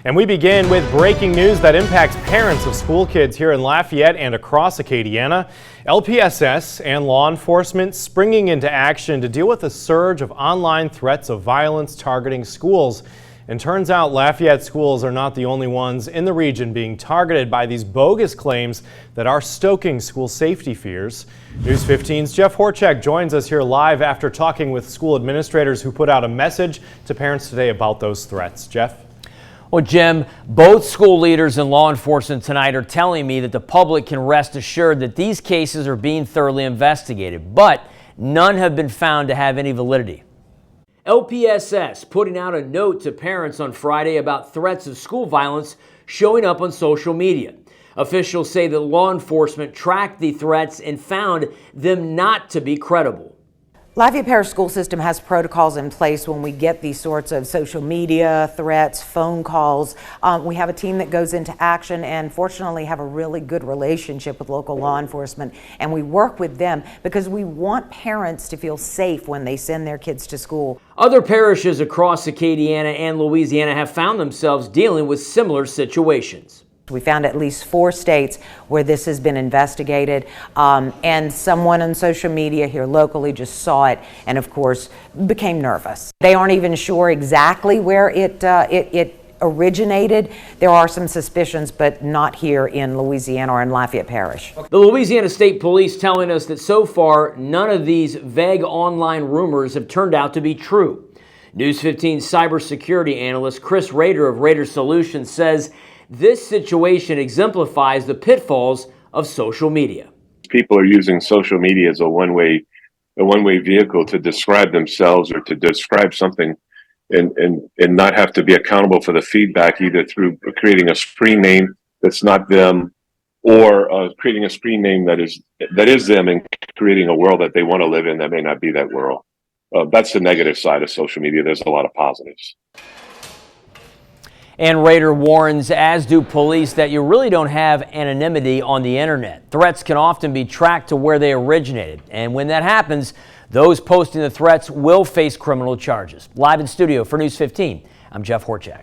And we begin with breaking news that impacts parents of school kids here in Lafayette and across Acadiana. LPSS and law enforcement springing into action to deal with a surge of online threats of violence targeting schools. And turns out Lafayette schools are not the only ones in the region being targeted by these bogus claims that are stoking school safety fears. News 15's Jeff Horchak joins us here live after talking with school administrators who put out a message to parents today about those threats. Jeff? Well, Jim, both school leaders and law enforcement tonight are telling me that the public can rest assured that these cases are being thoroughly investigated, but none have been found to have any validity. LPSS putting out a note to parents on Friday about threats of school violence showing up on social media. Officials say that law enforcement tracked the threats and found them not to be credible. Lafayette Parish School System has protocols in place when we get these sorts of social media threats, phone calls. We have a team that goes into action and fortunately have a really good relationship with local law enforcement, and we work with them because we want parents to feel safe when they send their kids to school. Other parishes across Acadiana and Louisiana have found themselves dealing with similar situations. We found at least 4 states where this has been investigated, and someone on social media here locally just saw it and of course became nervous. They aren't even sure exactly where it originated. There are some suspicions, but not here in Louisiana or in Lafayette Parish. The Louisiana State Police telling us that so far none of these vague online rumors have turned out to be true. News 15 cybersecurity analyst Chris Rader of Rader Solutions says this situation exemplifies the pitfalls of social media. People are using social media as a one-way vehicle to describe themselves or to describe something and not have to be accountable for the feedback, either through creating a screen name that's not them or creating a screen name that is them and creating a world that they want to live in that may not be that world. That's the negative side of social media. There's a lot of positives. And Rader warns, as do police, that you really don't have anonymity on the internet. Threats can often be tracked to where they originated. And when that happens, those posting the threats will face criminal charges. Live in studio for News 15, I'm Jeff Horchak.